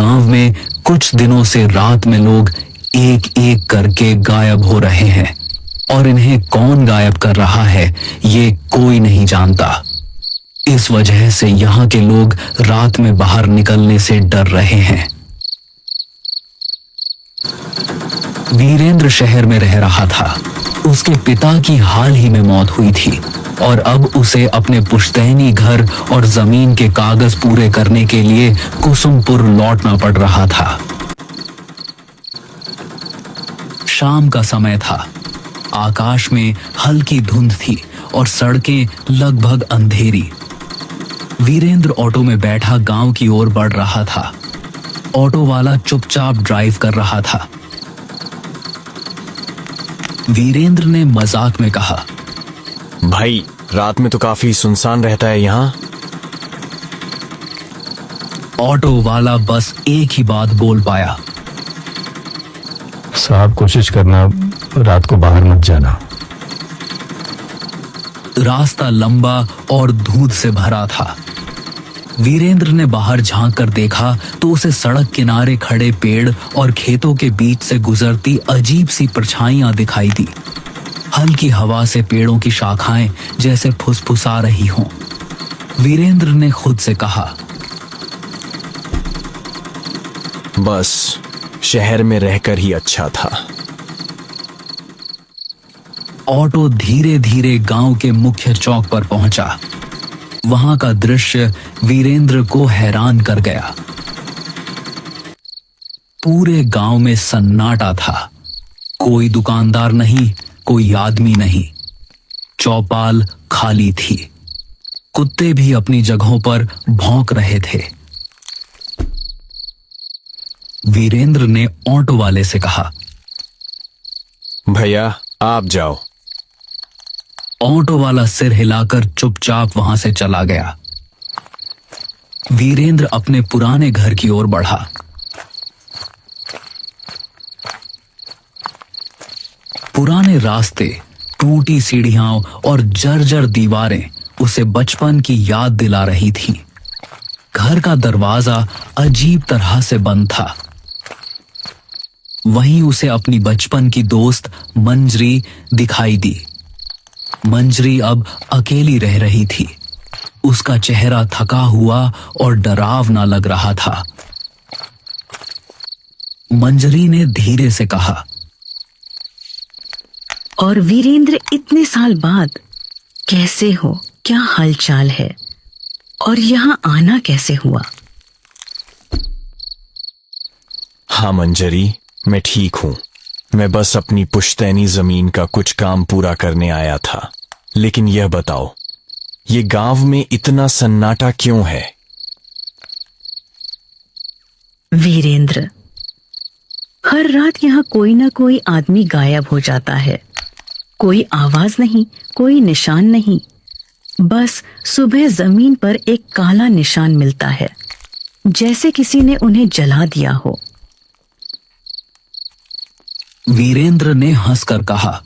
गांव में कुछ दिनों से रात में लोग एक एक करके गायब हो रहे हैं और इन्हें कौन गायब कर रहा है ये कोई नहीं जानता। इस वजह से यहाँ के लोग रात में बाहर निकलने से डर रहे हैं। वीरेंद्र शहर में रह रहा था। उसके पिता की हाल ही में मौत हुई थी और अब उसे अपने पुश्तैनी घर और जमीन के कागज पूरे करने के लिए कुसुमपुर लौटना पड़ रहा था। शाम का समय था। आकाश में हल्की धुंध थी और सड़कें लगभग अंधेरी। वीरेंद्र ऑटो में बैठा गांव की ओर बढ़ रहा था। ऑटो वाला चुपचाप ड्राइव कर रहा था। वीरेंद्र ने मजाक में कहा, भाई रात में तो काफी सुनसान रहता है यहाँ। ऑटो वाला बस एक ही बात बोल पाया, साहब कोशिश करना रात को बाहर मत जाना। रास्ता लंबा और धूंध से भरा था। वीरेंद्र ने बाहर झांक कर देखा तो उसे सड़क किनारे खड़े पेड़ और खेतों के बीच से गुजरती अजीब सी परछाइयां दिखाई दी। हल्की हवा से पेड़ों की शाखाएं जैसे फुसफुसा रही हों। वीरेंद्र ने खुद से कहा, बस शहर में रहकर ही अच्छा था। ऑटो धीरे धीरे गांव के मुख्य चौक पर पहुंचा। वहां का दृश्य वीरेंद्र को हैरान कर गया। पूरे गांव में सन्नाटा था। कोई दुकानदार नहीं, कोई आदमी नहीं। चौपाल खाली थी। कुत्ते भी अपनी जगहों पर भौंक रहे थे। वीरेंद्र ने ऑटो वाले से कहा, भैया आप जाओ। ऑटो वाला सिर हिलाकर चुपचाप वहां से चला गया। वीरेंद्र अपने पुराने घर की ओर बढ़ा। पुराने रास्ते, टूटी सीढ़ियां और जर्जर दीवारें उसे बचपन की याद दिला रही थीं। घर का दरवाजा अजीब तरह से बंद था। वहीं उसे अपनी बचपन की दोस्त मंजरी दिखाई दी। मंजरी अब अकेली रह रही थी। उसका चेहरा थका हुआ और डरावना लग रहा था। मंजरी ने धीरे से कहा, और वीरेंद्र इतने साल बाद कैसे हो, क्या हालचाल है और यहाँ आना कैसे हुआ? हाँ मंजरी, मैं ठीक हूं। मैं बस अपनी पुश्तैनी जमीन का कुछ काम पूरा करने आया था। लेकिन यह बताओ, ये गांव में इतना सन्नाटा क्यों है? वीरेंद्र, हर रात यहाँ कोई ना कोई आदमी गायब हो जाता है। कोई आवाज नहीं, कोई निशान नहीं। बस सुबह जमीन पर एक काला निशान मिलता है, जैसे किसी ने उन्हें जला दिया हो। वीरेंद्र ने हंसकर कहा,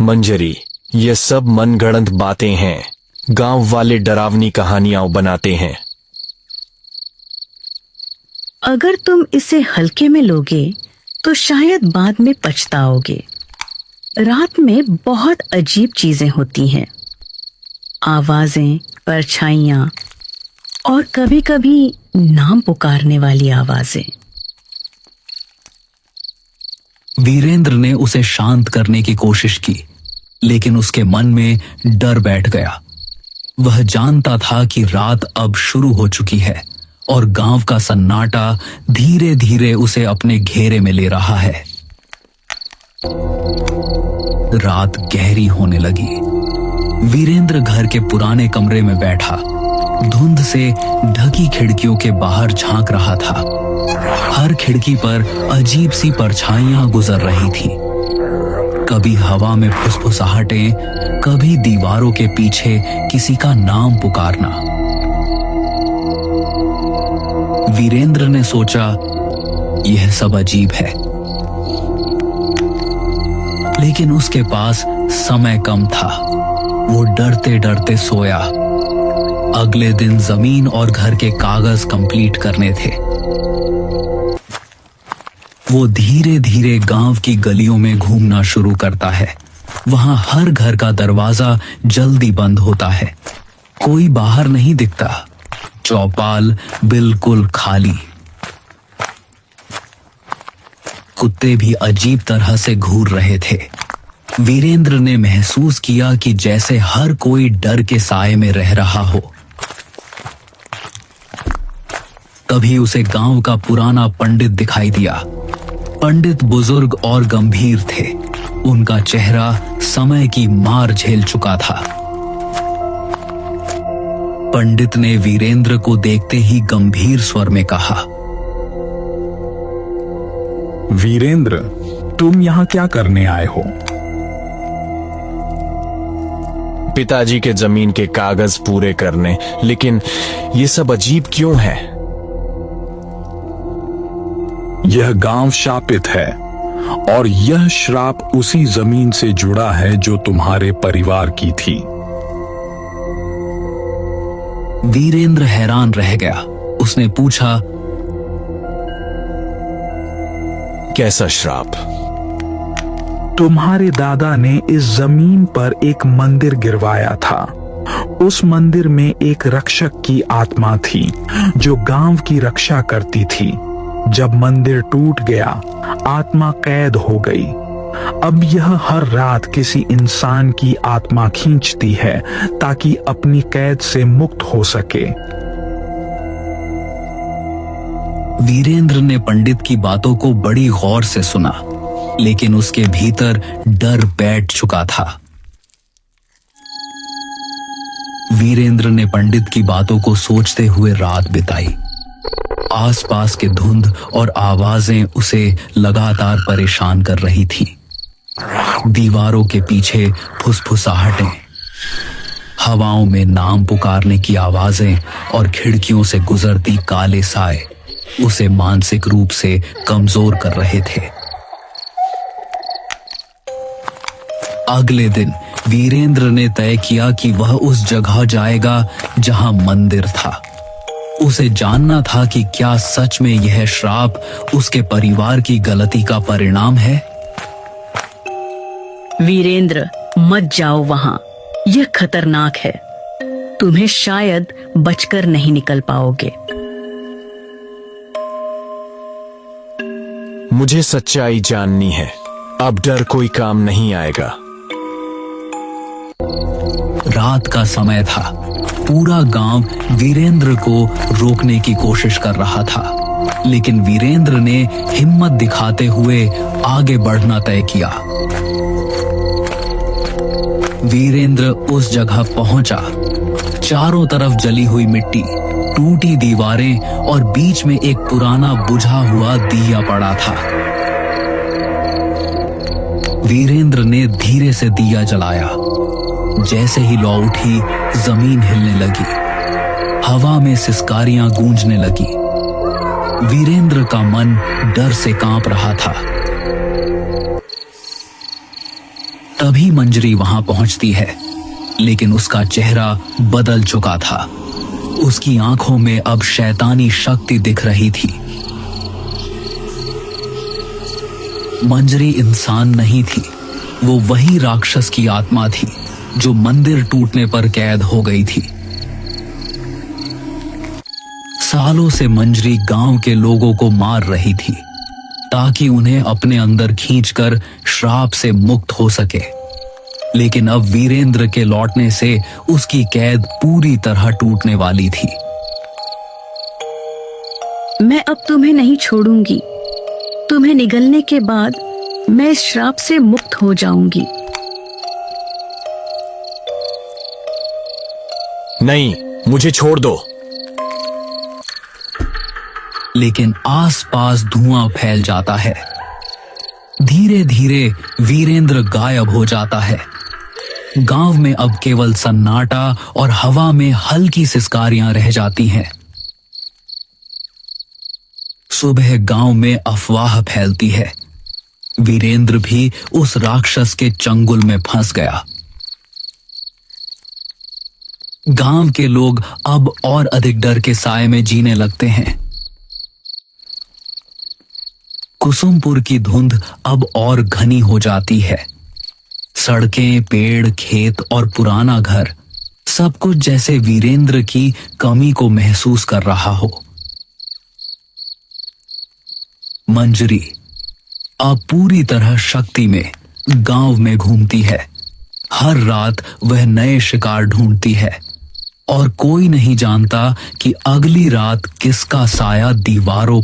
मंजरी, ये सब मनगढ़ंत बातें हैं। गांव वाले डरावनी कहानियां बनाते हैं। अगर तुम इसे हल्के में लोगे तो शायद बाद में पछताओगे। रात में बहुत अजीब चीजें होती हैं। आवाजें, परछाइयां और कभी-कभी नाम पुकारने वाली आवाजें। वीरेंद्र ने उसे शांत करने की कोशिश की, लेकिन उसके मन में डर बैठ गया। वह जानता था कि रात अब शुरू हो चुकी है और गांव का सन्नाटा धीरे धीरे उसे अपने घेरे में ले रहा है। रात गहरी होने लगी। वीरेंद्र घर के पुराने कमरे में बैठा धुंध से ढकी खिड़कियों के बाहर झांक रहा था। हर खिड़की पर अजीब सी परछाइयां गुजर रही थी। कभी हवा में फुसफुसाहटें, कभी दीवारों के पीछे किसी का नाम पुकारना। वीरेंद्र ने सोचा, यह सब अजीब है, लेकिन उसके पास समय कम था। वो डरते डरते सोया। अगले दिन जमीन और घर के कागज कंप्लीट करने थे। वो धीरे धीरे गांव की गलियों में घूमना शुरू करता है। वहां हर घर का दरवाजा जल्दी बंद होता है, कोई बाहर नहीं दिखता, चौपाल बिल्कुल खाली। कुत्ते भी अजीब तरह से घूर रहे थे। वीरेंद्र ने महसूस किया कि जैसे हर कोई डर के साए में रह रहा हो। तभी उसे गांव का पुराना पंडित दिखाई दिया। पंडित बुजुर्ग और गंभीर थे। उनका चेहरा समय की मार झेल चुका था। पंडित ने वीरेंद्र को देखते ही गंभीर स्वर में कहा, वीरेंद्र, तुम यहाँ क्या करने आए हो? पिताजी के जमीन के कागज पूरे करने, लेकिन ये सब अजीब क्यों है? यह गांव शापित है और यह श्राप उसी जमीन से जुड़ा है जो तुम्हारे परिवार की थी। वीरेंद्र हैरान रह गया। उसने पूछा, कैसा श्राप? तुम्हारे दादा ने इस जमीन पर एक मंदिर गिरवाया था। उस मंदिर में एक रक्षक की आत्मा थी जो गांव की रक्षा करती थी। जब मंदिर टूट गया, आत्मा कैद हो गई। अब यह हर रात किसी इंसान की आत्मा खींचती है ताकि अपनी कैद से मुक्त हो सके। वीरेंद्र ने पंडित की बातों को बड़ी गौर से सुना, लेकिन उसके भीतर डर बैठ चुका था। वीरेंद्र ने पंडित की बातों को सोचते हुए रात बिताई। आसपास के धुंध और आवाजें उसे लगातार परेशान कर रही थी। दीवारों के पीछे फुसफुसाहटें, हवाओं में नाम पुकारने की आवाजें और खिड़कियों से गुजरती काले साए उसे मानसिक रूप से कमजोर कर रहे थे। अगले दिन वीरेंद्र ने तय किया कि वह उस जगह जाएगा जहां मंदिर था। उसे जानना था कि क्या सच में यह श्राप उसके परिवार की गलती का परिणाम है। वीरेंद्र, मत जाओ वहां, यह खतरनाक है। तुम्हें शायद बचकर नहीं निकल पाओगे। मुझे सच्चाई जाननी है। अब डर कोई काम नहीं आएगा। रात का समय था। पूरा गांव वीरेंद्र को रोकने की कोशिश कर रहा था, लेकिन वीरेंद्र ने हिम्मत दिखाते हुए आगे बढ़ना तय किया। वीरेंद्र उस जगह पहुंचा। चारों तरफ जली हुई मिट्टी, टूटी दीवारें और बीच में एक पुराना बुझा हुआ दिया पड़ा था। वीरेंद्र ने धीरे से दिया जलाया। जैसे ही लौ उठी, जमीन हिलने लगी, हवा में सिसकारियां गूंजने लगी। वीरेंद्र का मन डर से कांप रहा था। तभी मंजरी वहां पहुंचती है, लेकिन उसका चेहरा बदल चुका था। उसकी आंखों में अब शैतानी शक्ति दिख रही थी। मंजरी इंसान नहीं थी, वो वही राक्षस की आत्मा थी जो मंदिर टूटने पर कैद हो गई थी। सालों से मंजरी गांव के लोगों को मार रही थी ताकि उन्हें अपने अंदर खींचकर श्राप से मुक्त हो सके। लेकिन अब वीरेंद्र के लौटने से उसकी कैद पूरी तरह टूटने वाली थी। मैं अब तुम्हें नहीं छोड़ूंगी। तुम्हें निगलने के बाद मैं इस श्राप से मुक्त हो जाऊंगी। नहीं, मुझे छोड़ दो। लेकिन आसपास धुआं फैल जाता है। धीरे धीरे वीरेंद्र गायब हो जाता है। गांव में अब केवल सन्नाटा और हवा में हल्की सिसकारियां रह जाती हैं। सुबह गांव में अफवाह फैलती है। वीरेंद्र भी उस राक्षस के चंगुल में फंस गया। गांव के लोग अब और अधिक डर के साए में जीने लगते हैं। कुसुमपुर की धुंध अब और घनी हो जाती है। सड़कें, पेड़, खेत और पुराना घर सब कुछ जैसे वीरेंद्र की कमी को महसूस कर रहा हो। मंजरी अब पूरी तरह शक्ति में गांव में घूमती है। हर रात वह नए शिकार ढूंढती है और कोई नहीं जानता कि अगली रात किसका साया दीवारों